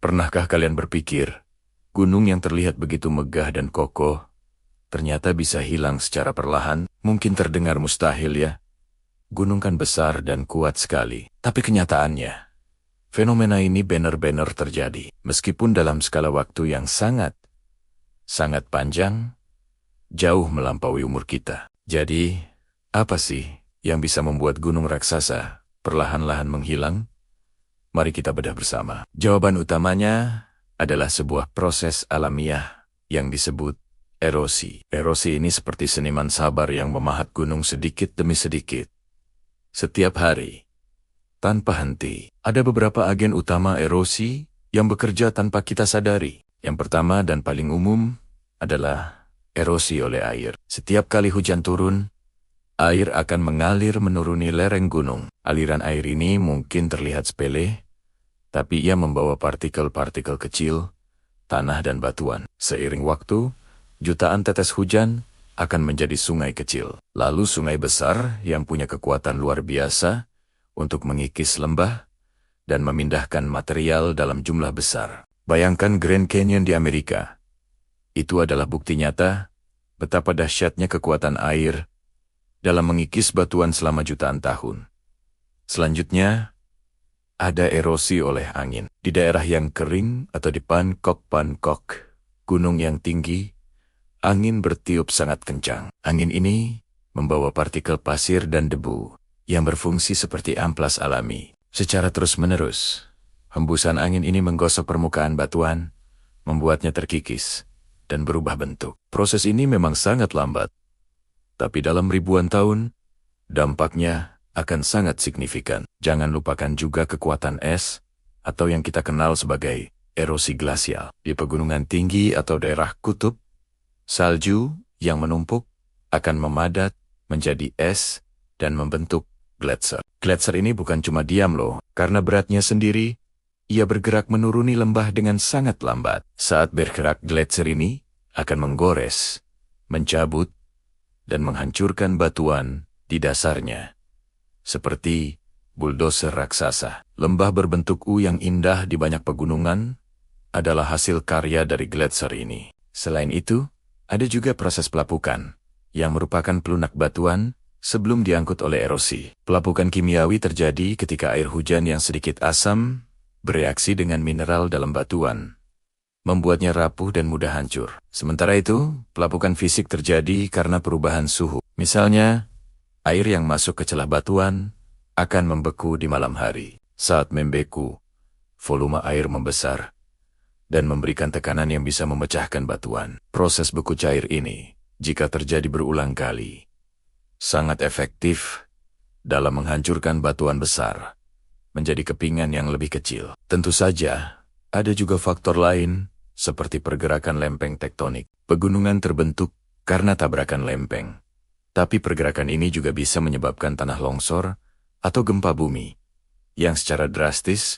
Pernahkah kalian berpikir, gunung yang terlihat begitu megah dan kokoh, ternyata bisa hilang secara perlahan? Mungkin terdengar mustahil ya. Gunung kan besar dan kuat sekali. Tapi kenyataannya, fenomena ini benar-benar terjadi. Meskipun dalam skala waktu yang sangat panjang, jauh melampaui umur kita. Jadi, apa sih yang bisa membuat gunung raksasa perlahan-lahan menghilang? Mari kita bedah bersama. Jawaban utamanya adalah sebuah proses alamiah yang disebut erosi. Erosi ini seperti seniman sabar yang memahat gunung sedikit demi sedikit. Setiap hari, tanpa henti. Ada beberapa agen utama erosi yang bekerja tanpa kita sadari. Yang pertama dan paling umum adalah erosi oleh air. Setiap kali hujan turun, air akan mengalir menuruni lereng gunung. Aliran air ini mungkin terlihat sepele, tapi ia membawa partikel-partikel kecil, tanah dan batuan. Seiring waktu, jutaan tetes hujan akan menjadi sungai kecil. Lalu sungai besar yang punya kekuatan luar biasa untuk mengikis lembah dan memindahkan material dalam jumlah besar. Bayangkan Grand Canyon di Amerika. Itu adalah bukti nyata betapa dahsyatnya kekuatan air dalam mengikis batuan selama jutaan tahun. Selanjutnya, ada erosi oleh angin. Di daerah yang kering atau di pankok-pankok, gunung yang tinggi, angin bertiup sangat kencang. Angin ini membawa partikel pasir dan debu yang berfungsi seperti amplas alami. Secara terus-menerus, hembusan angin ini menggosok permukaan batuan, membuatnya terkikis dan berubah bentuk. Proses ini memang sangat lambat, tapi dalam ribuan tahun, dampaknya akan sangat signifikan. Jangan lupakan juga kekuatan es, atau yang kita kenal sebagai erosi glasial. Di pegunungan tinggi atau daerah kutub, salju yang menumpuk akan memadat menjadi es dan membentuk gletser. Gletser ini bukan cuma diam loh, karena beratnya sendiri, ia bergerak menuruni lembah dengan sangat lambat. Saat bergerak, gletser ini akan menggores, mencabut, dan menghancurkan batuan di dasarnya. Seperti buldoser raksasa. Lembah berbentuk U yang indah di banyak pegunungan adalah hasil karya dari gletser ini. Selain itu, ada juga proses pelapukan, yang merupakan pelunak batuan sebelum diangkut oleh erosi. Pelapukan kimiawi terjadi ketika air hujan yang sedikit asam bereaksi dengan mineral dalam batuan, membuatnya rapuh dan mudah hancur. Sementara itu, pelapukan fisik terjadi karena perubahan suhu. Misalnya, air yang masuk ke celah batuan akan membeku di malam hari. Saat membeku, volume air membesar dan memberikan tekanan yang bisa memecahkan batuan. Proses beku cair ini, jika terjadi berulang kali, sangat efektif dalam menghancurkan batuan besar menjadi kepingan yang lebih kecil. Tentu saja, ada juga faktor lain seperti pergerakan lempeng tektonik. Pegunungan terbentuk karena tabrakan lempeng. Tapi pergerakan ini juga bisa menyebabkan tanah longsor atau gempa bumi, yang secara drastis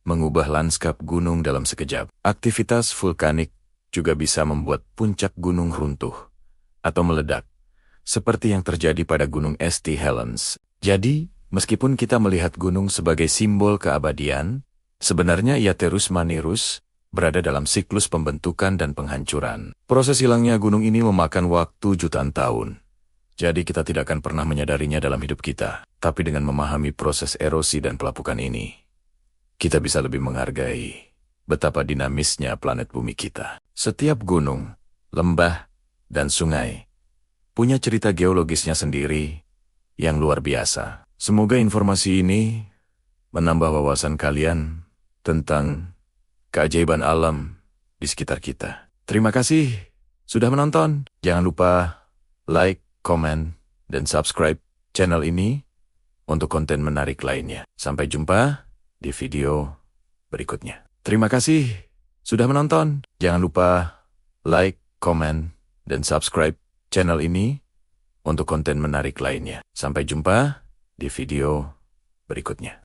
mengubah lanskap gunung dalam sekejap. Aktivitas vulkanik juga bisa membuat puncak gunung runtuh atau meledak, seperti yang terjadi pada gunung St. Helens. Jadi, meskipun kita melihat gunung sebagai simbol keabadian, sebenarnya ia terus-menerus berada dalam siklus pembentukan dan penghancuran. Proses hilangnya gunung ini memakan waktu jutaan tahun. Jadi kita tidak akan pernah menyadarinya dalam hidup kita. Tapi dengan memahami proses erosi dan pelapukan ini, kita bisa lebih menghargai betapa dinamisnya planet bumi kita. Setiap gunung, lembah, dan sungai punya cerita geologisnya sendiri yang luar biasa. Semoga informasi ini menambah wawasan kalian tentang keajaiban alam di sekitar kita. Terima kasih sudah menonton. Jangan lupa like, komen, dan subscribe channel ini untuk konten menarik lainnya. Sampai jumpa di video berikutnya. Terima kasih sudah menonton. Jangan lupa like, komen, dan subscribe channel ini untuk konten menarik lainnya. Sampai jumpa di video berikutnya.